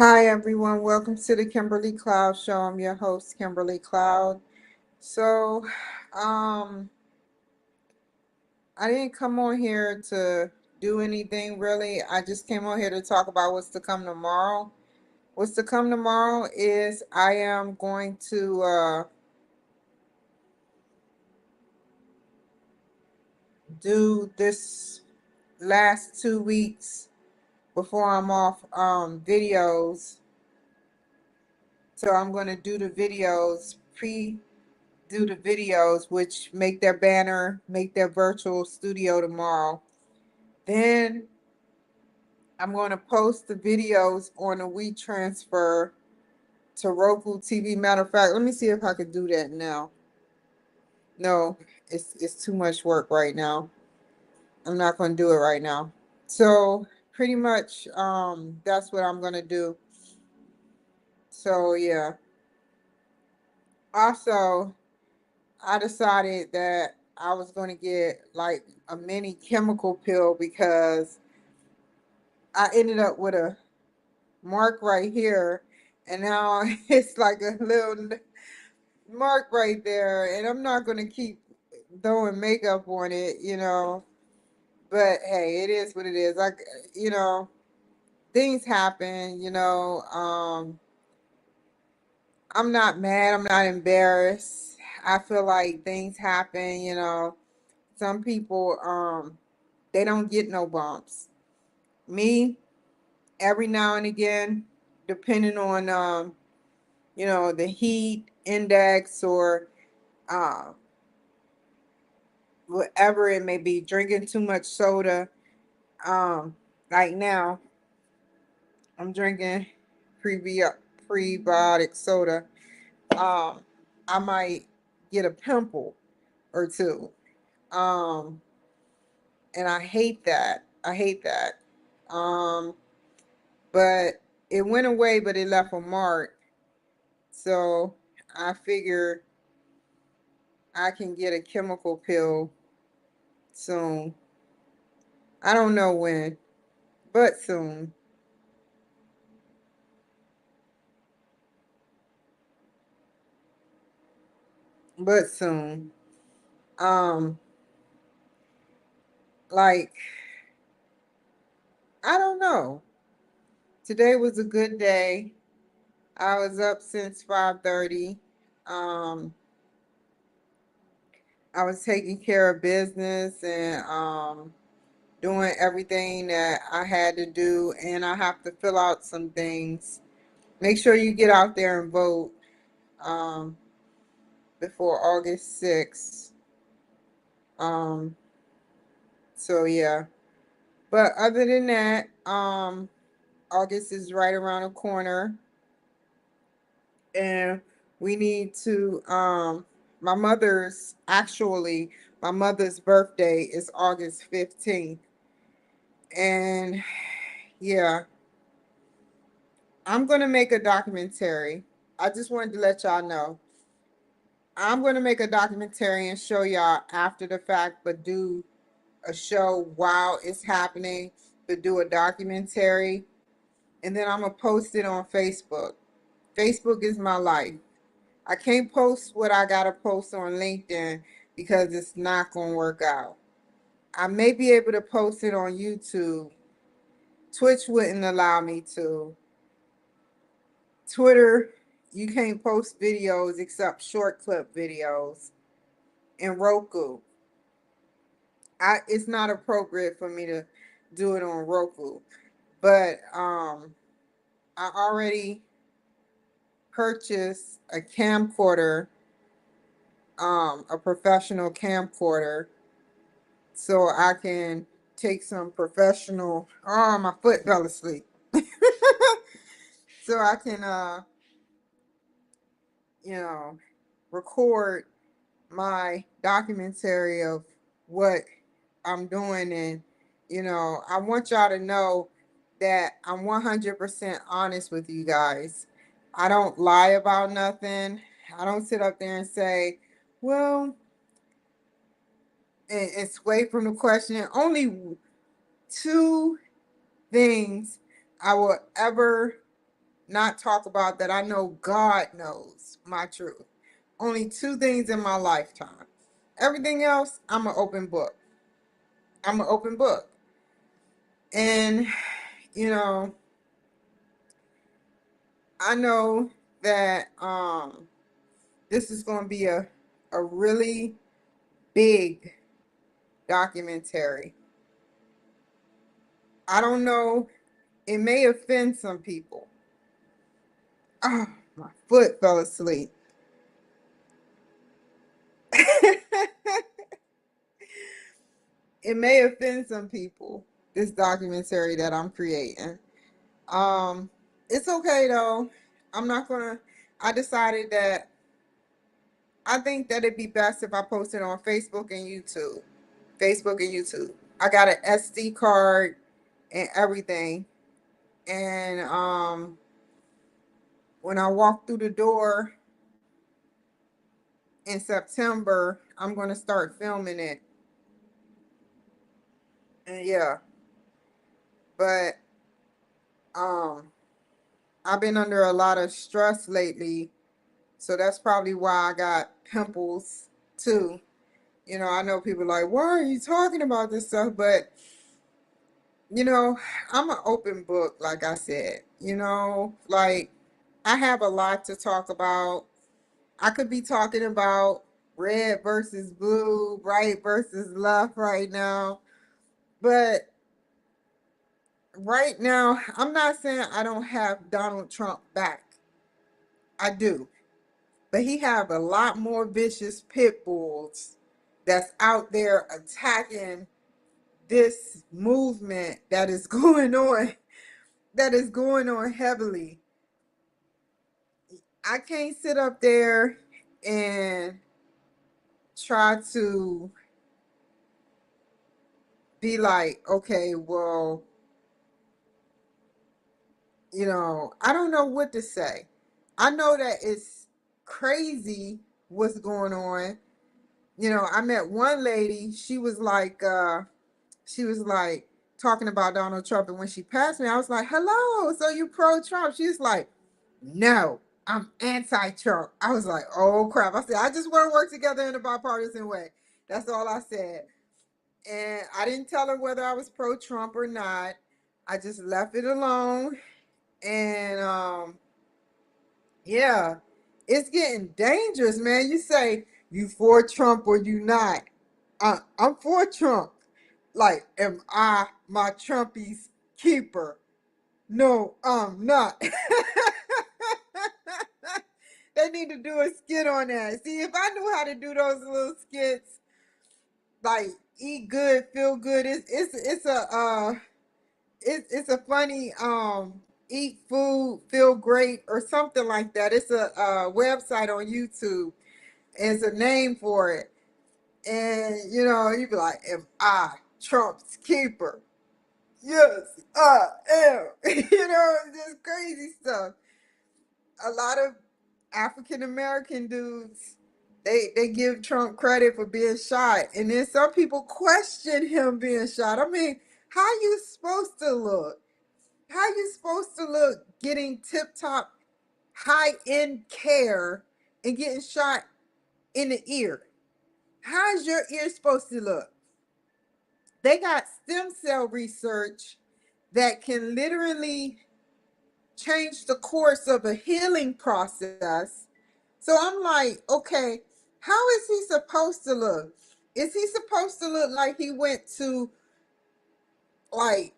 Hi everyone, welcome to the Kimberly Cloud Show. I'm your host, Kimberly Cloud. So, um, I didn't come on here to do anything really. I just came on here to talk about what's to come tomorrow. What's to come tomorrow is I am going to do this last 2 weeks before I'm off videos. So I'm going to do the videos do the videos, which make their banner, make their virtual studio tomorrow. Then I'm going to post the videos on a WeTransfer to Roku TV. Matter of fact, let me see if I could do that now. No, it's too much work right now. I'm not going to do it right now. So pretty much, that's what I'm going to do. So yeah. Also, I decided that I was going to get like a mini chemical pill because I ended up with a mark right here, and now it's like a little mark right there, and I'm not going to keep throwing makeup on it. But hey, it is what it is. Like, you know, things happen. I'm not mad, I'm not embarrassed. I feel like things happen. Some people they don't get no bumps. Me, every now and again, depending on the heat index or uh whatever it may be, drinking too much soda. Um like now I'm drinking prebiotic soda. Um I might get a pimple or two. Um and I hate that. I hate that. Um but it went away, but it left a mark. So I figure I can get a chemical pill soon. I don't know when, but soon. But soon. Um, like, I don't know. Today was a good day. I was up since 5:30. Um, I was taking care of business and doing everything that I had to do, and I have to fill out some things. Make sure you get out there and vote um, before August 6th. Um, so yeah. But other than that, August is right around the corner, and we need to. My mother's actually my mother's birthday is August 15th, and yeah, I'm gonna make a documentary. I just wanted to let y'all know. I'm gonna make a documentary and show y'all after the fact, but do a show while it's happening, but do a documentary, and then I'm gonna post it on Facebook. Facebook is my life. I can't post what I gotta post on LinkedIn because it's not gonna work out. I may be able to post it on YouTube. Twitch wouldn't allow me to. Twitter, you can't post videos except short clip videos. And Roku, it's not appropriate for me to do it on Roku. But I already purchased a camcorder, a professional camcorder, so I can take some professional. Oh, my foot fell asleep. So I can, you know, record my documentary of what I'm doing, and I want y'all to know that I'm 100% honest with you guys. I don't lie about nothing. I don't sit up there and say, well, and sway from the question. Only two things I will ever not talk about that I know God knows my truth. Only two things in my lifetime. Everything else, I'm an open book. I'm an open book. And, you know, I know that this is going to be a really big documentary. I don't know. It may offend some people. Oh, my foot fell asleep. It may offend some people, this documentary that I'm creating. Um, it's okay though. I'm not gonna. I decided that I think that it'd be best if I post it on Facebook and YouTube. Facebook and YouTube. I got an SD card and everything. And when I walk through the door in September, I'm gonna start filming it. And yeah, but um, I've been under a lot of stress lately, so that's probably why I got pimples too. I know people like, why are you talking about this stuff? But you know, I'm an open book, like I said. Like I have a lot to talk about. I could be talking about red versus blue, right versus left right now. But right now, I'm not saying I don't have Donald Trump back. I do. But he have a lot more vicious pit bulls that's out there attacking this movement that is going on heavily. I can't sit up there and try to be like, okay, well, I don't know what to say. I know that it's crazy what's going on. I met one lady, she was like talking about Donald Trump, and when she passed me, I was like, hello, so you pro Trump? She's like, no, I'm anti-Trump. I was like, oh crap. I said, I just want to work together in a bipartisan way. That's all I said. And I didn't tell her whether I was pro-Trump or not. I just left it alone. And yeah, it's getting dangerous, man. You say you for Trump or you not. I'm for Trump. Like, am I my Trumpy's keeper? No, I'm not. They need to do a skit on that. See, if I knew how to do those little skits, like eat good, feel good. It's a funny eat food, feel great, or something like that. It's a website on YouTube. It's a name for it, and you'd be like, "Am I Trump's keeper?" Yes, I am. Just crazy stuff. A lot of African American dudes, they give Trump credit for being shot, and then some people question him being shot. I mean, how you supposed to look? How you supposed to look getting tip top high end care and getting shot in the ear? How's your ear supposed to look? They got stem cell research that can literally change the course of a healing process. So I'm like, okay, how is he supposed to look? Is he supposed to look like he went to like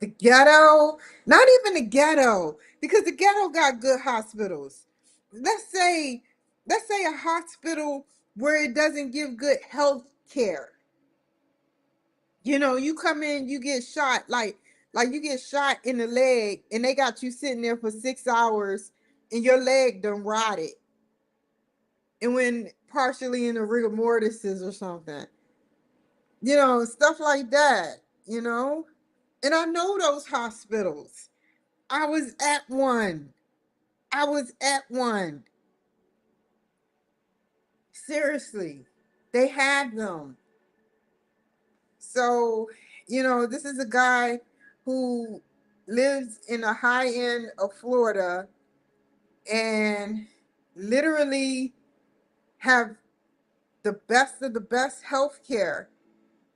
the ghetto? Not even the ghetto, because the ghetto got good hospitals. Let's say let's say a hospital where it doesn't give good health care. You come in, you get shot, like you get shot in the leg, and they got you sitting there for 6 hours, and your leg done rotted, and when partially in the rigor mortises or something, stuff like that, you know. And I know those hospitals. I was at one. I was at one. Seriously, they had them. So, this is a guy who lives in a high end of Florida and literally have the best of the best health care.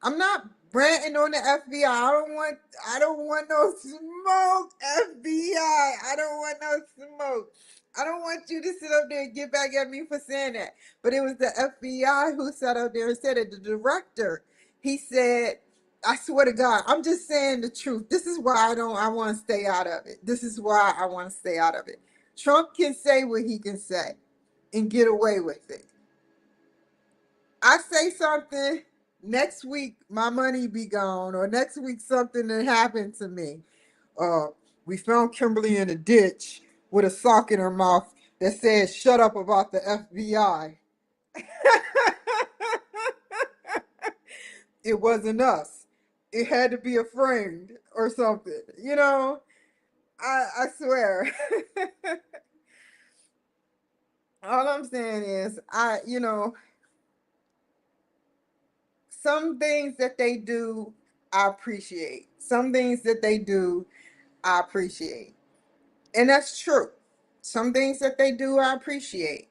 I'm not ranting on the FBI. I don't want no smoke, FBI. I don't want no smoke. I don't want you to sit up there and get back at me for saying that. But it was the FBI who sat up there and said it. The director, he said, I swear to God, I'm just saying the truth. This is why I want to stay out of it. This is why I want to stay out of it. Trump can say what he can say and get away with it. I say something, next week my money be gone, or next week something that happened to me. Uh, we found Kimberly in a ditch with a sock in her mouth that said "Shut up about the FBI." It wasn't us. It had to be a friend or something. I swear. All I'm saying is, some things that they do, I appreciate. Some things that they do, I appreciate. And that's true. Some things that they do, I appreciate.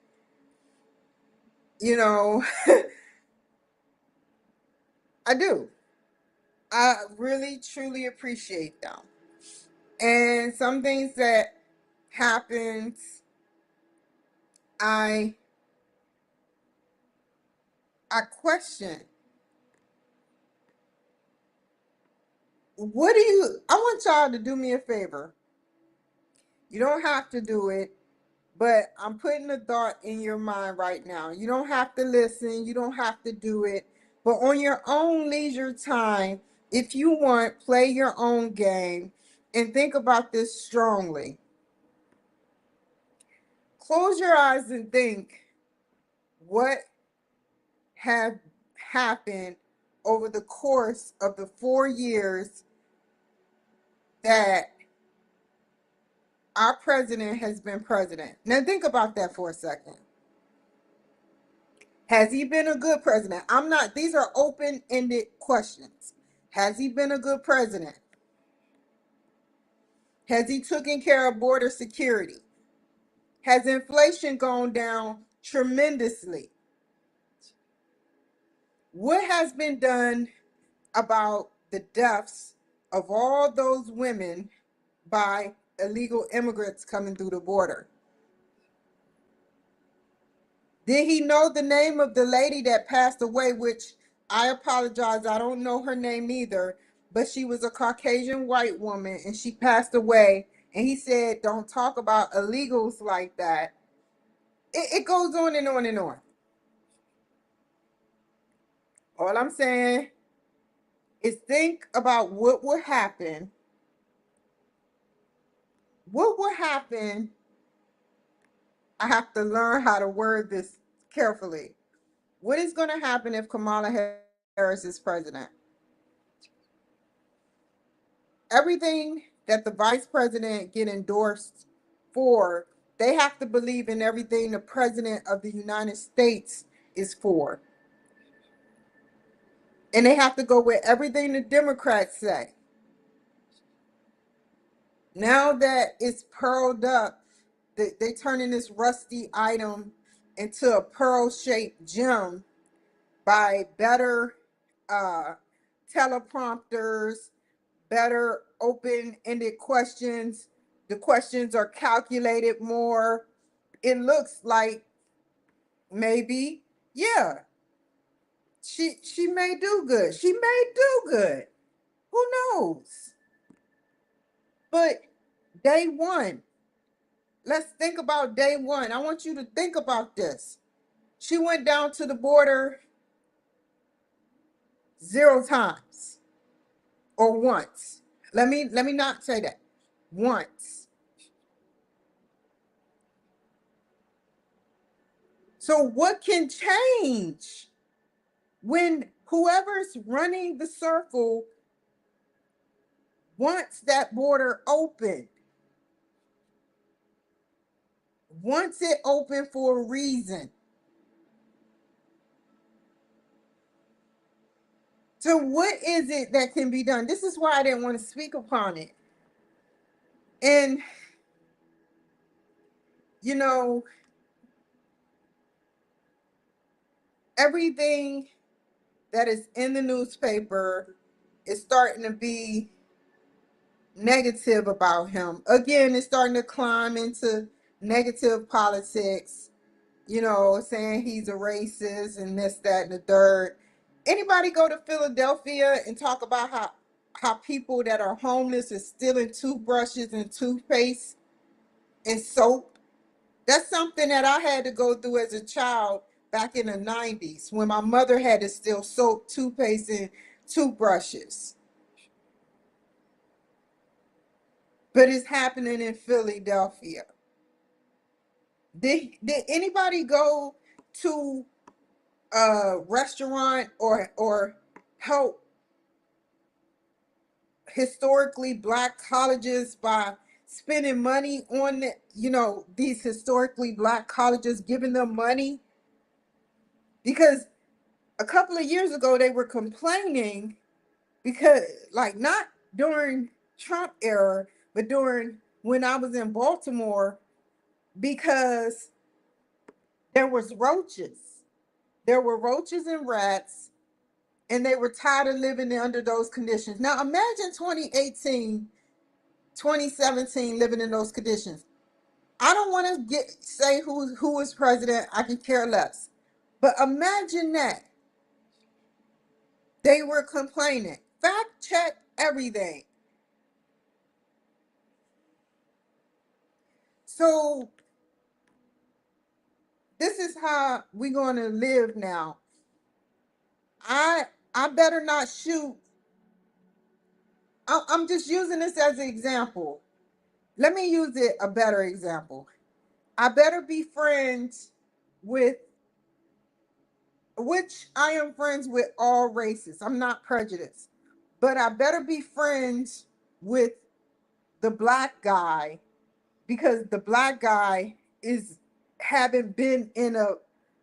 You know, I do. I really, truly appreciate them. And some things that happens, I I question. I want y'all to do me a favor. You don't have to do it, but I'm putting a thought in your mind right now. You don't have to listen, you don't have to do it, but on your own leisure time, if you want, play your own game and think about this strongly. Close your eyes and think what have happened over the course of the 4 years that our president has been president. Now think about that for a second. Has he been a good president? These are open-ended questions. Has he been a good president? Has he taken care of border security? Has inflation gone down tremendously? What has been done about the deaths of all those women by illegal immigrants coming through the border? Did he know the name of the lady that passed away, which I apologize, I don't know her name either, but she was a Caucasian white woman and she passed away. And he said, don't talk about illegals like that. It goes on and on and on. All I'm saying is think about what would happen. What would happen? I have to learn how to word this carefully. What is going to happen if Kamala Harris is president? Everything that the vice president get endorsed for, they have to believe in everything the president of the United States is for. And they have to go with everything the Democrats say. Now that it's pearled up, they turning this rusty item into a pearl-shaped gem by better uh, teleprompters, better open-ended questions. The questions are calculated more. It looks like maybe, yeah, she may do good. She may do good. Who knows? But day one, let's think about day one. I want you to think about this. She went down to the border 0 times or once. Let me not say that. Once. So what can change when whoever's running the circle wants that border open? Wants it open for a reason. So what is it that can be done? This is why I didn't want to speak upon it. And, you know, everything that is in the newspaper is starting to be negative about him. Again, it's starting to climb into negative politics, saying he's a racist and this, that, and the third. Anybody go to Philadelphia and talk about how people that are homeless is stealing toothbrushes and toothpaste and soap? That's something that I had to go through as a child back in the 90s when my mother had to steal soap, toothpaste, and toothbrushes. But it's happening in Philadelphia. Did anybody go to a restaurant or help historically black colleges by spending money on these historically black colleges, giving them money? Because a couple of years ago they were complaining, because like not during Trump era, but during when I was in Baltimore, because there was roaches. There were roaches and rats, and they were tired of living under those conditions. Now imagine 2018, 2017 living in those conditions. I don't want to say who is president. I can care less. But imagine that. They were complaining. Fact check everything. So this is how we're going to live now. I better not shoot. I'm just using this as an example. Let me use it a better example. I better be friends with, which I am friends with all races. I'm not prejudiced. But I better be friends with the black guy, because the black guy is haven't been in a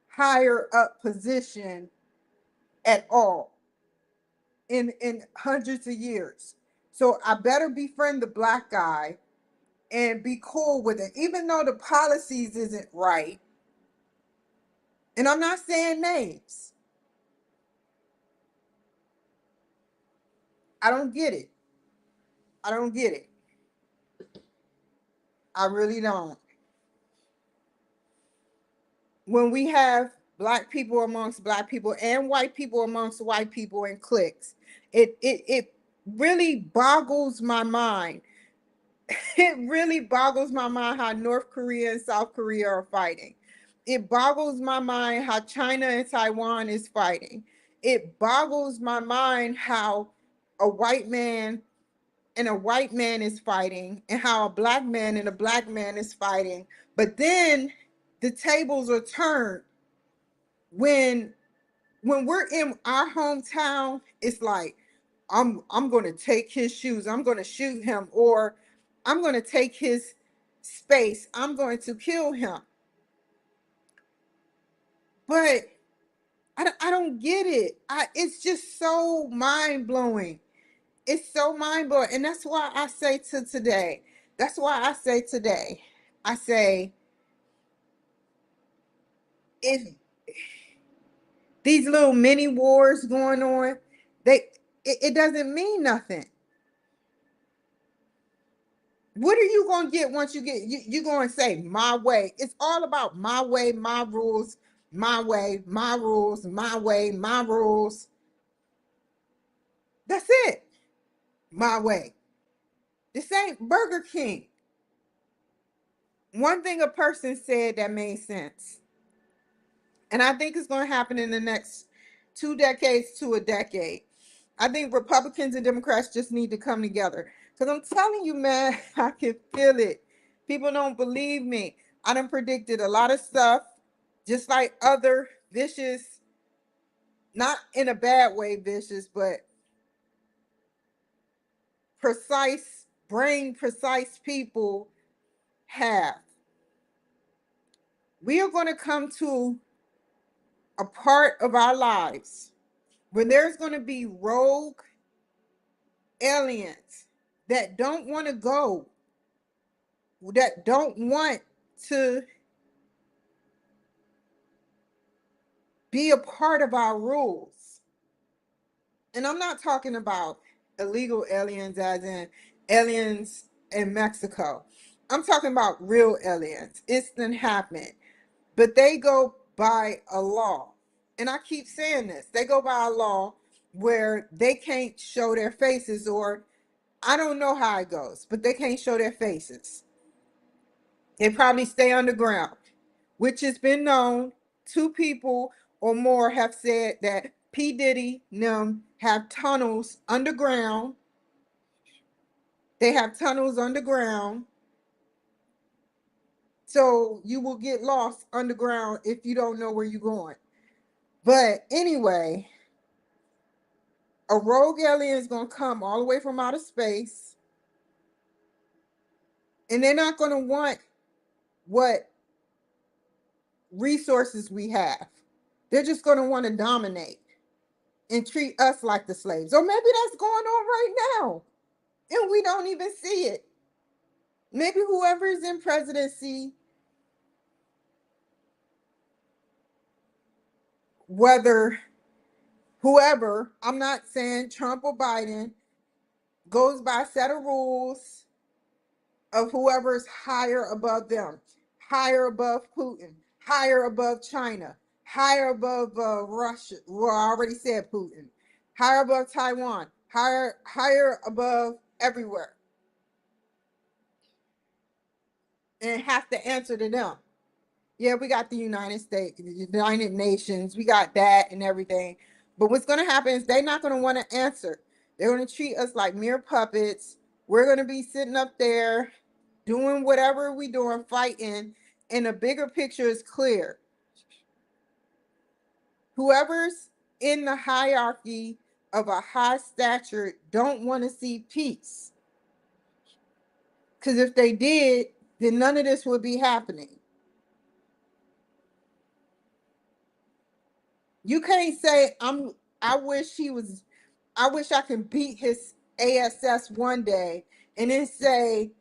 higher up position at all in hundreds of years. So I better befriend the black guy and be cool with it, even though the policies isn't right. And I'm not saying names. I don't get it. I don't get it. I really don't. When we have black people amongst black people and white people amongst white people in cliques, it really boggles my mind. It really boggles my mind how North Korea and South Korea are fighting. It boggles my mind how China and Taiwan is fighting. It boggles my mind how a white man and a white man is fighting, and how a black man and a black man is fighting. But then the tables are turned when we're in our hometown. It's like, I'm going to take his shoes, I'm going to shoot him, or I'm going to take his space, I'm going to kill him. But I don't get it. It's just so mind blowing. It's so mind blowing. And that's why I say to today, that's why I say today, I say, if these little mini wars going on, it doesn't mean nothing. What are you going to get once you're going to say my way? It's all about my way, my rules, my way, my rules, my way, my rules. That's it. My way. This ain't Burger King. One thing a person said that made sense, and I think it's going to happen in the next 2 decades to a decade. I think Republicans and Democrats just need to come together. Because I'm telling you, man, I can feel it. People don't believe me. I done predicted a lot of stuff, just like other vicious, not in a bad way vicious, but precise, brain precise people have. We are going to come to a part of our lives when there's going to be rogue aliens that don't want to go that don't want to be a part of our rules. And I'm not talking about illegal aliens as in aliens in Mexico. I'm talking about real aliens. It's been happening. But they go by a law. And I keep saying this. They go by a law where they can't show their faces, or I don't know how it goes, but they can't show their faces. They probably stay underground, which has been known. Two people or more have said that P. Diddy and them have tunnels underground. They have tunnels underground. So you will get lost underground if you don't know where you're going. But anyway, a rogue alien is going to come all the way from outer space. And they're not going to want what resources we have. They're just going to want to dominate and treat us like the slaves. Or maybe that's going on right now and we don't even see it. Maybe whoever is in presidency, whether whoever, I'm not saying Trump or Biden, goes by a set of rules of whoever's higher above them, higher above Putin, higher above China, higher above Russia. Well, I already said Putin. Higher above Taiwan, higher above everywhere, and have to answer to them. Yeah, we got the United States, the United Nations, we got that and everything. But what's going to happen is they're not going to want to answer. They're going to treat us like mere puppets. We're going to be sitting up there doing whatever we doing, fighting, and the bigger picture is clear. Whoever's in the hierarchy of a high stature don't want to see peace. Because if they did, then none of this would be happening. You can't say I wish he was I wish I can beat his ASS one day and then say,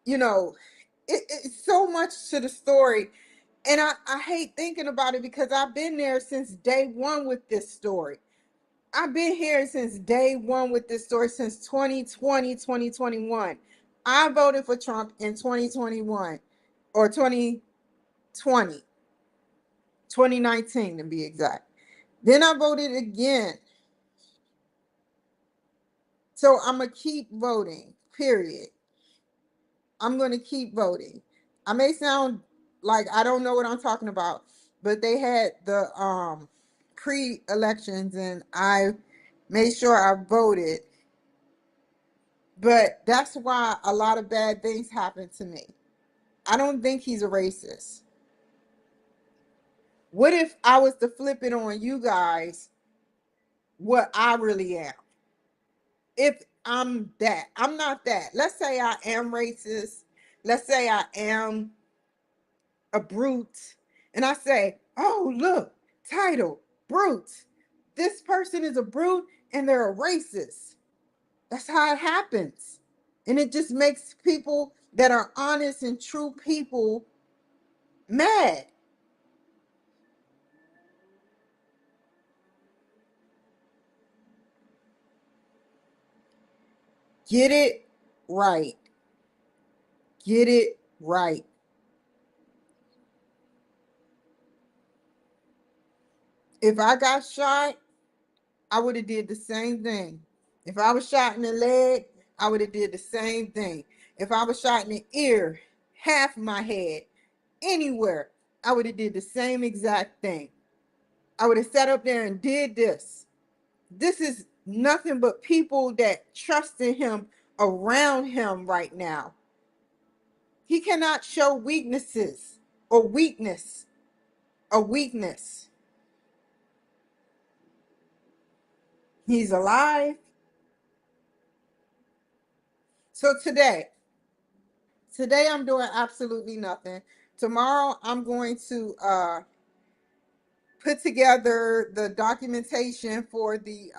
you know, it's so much to the story. And I hate thinking about it because I've been there since day one with this story. I've been here since day one with this story since 2020, 2021. I voted for Trump in 2021 or 2020, 2019 to be exact. Then I voted again. So I'm going to keep voting, period. I'm going to keep voting. I may sound like I don't know what I'm talking about, but they had the pre-elections and I made sure I voted. But that's why a lot of bad things happened to me. I don't think he's a racist. What if I was to flip it on you guys what I really am? If I'm that, I'm not that. Let's say I am racist. Let's say I am a brute. And I say, oh, look, title, brute. This person is a brute and they're a racist. That's how it happens. And it just makes people that are honest and true people mad. Get it right. Get it right. If I got shot, I would have did the same thing. If I was shot in the leg, I would have did the same thing. If I was shot in the ear, half my head, anywhere, I would have did the same exact thing. I would have sat up there and did this. This is nothing but people that trust in him around him right now. He cannot show weaknesses or weakness, a weakness. He's alive. So today I'm doing absolutely nothing. Tomorrow I'm going to put together the documentation for the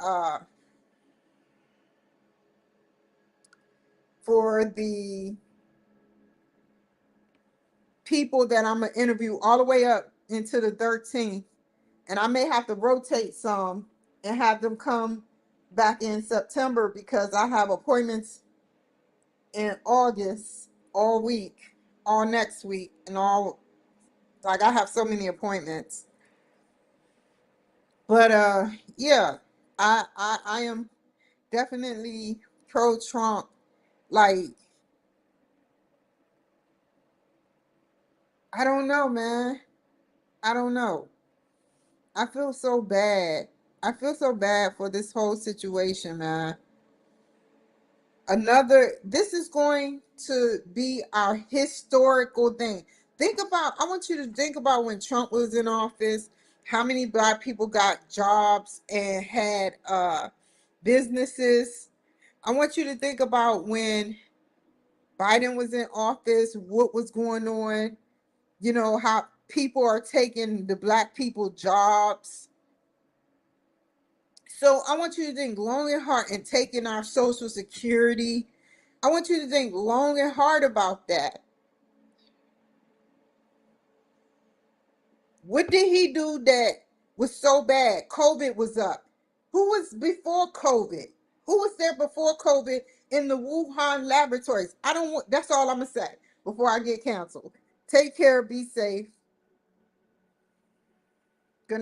people that I'm gonna interview all the way up into the 13th, and I may have to rotate some and have them come back in September because I have appointments in August all week, all next week, and all, like, I have so many appointments. But yeah, I am definitely pro Trump. Like, I don't know, man. I don't know. I feel so bad. I feel so bad for this whole situation, man. This is going to be our historical thing. I want you to think about when Trump was in office, how many black people got jobs and had businesses. I want you to think about when Biden was in office, what was going on, how people are taking the black people jobs. So I want you to think long and hard, and taking our social security. I want you to think long and hard about that. What did he do that was so bad? COVID was up. Who was before COVID? Who was there before COVID in the Wuhan laboratories? I don't want, that's all I'm going to say before I get canceled. Take care, be safe.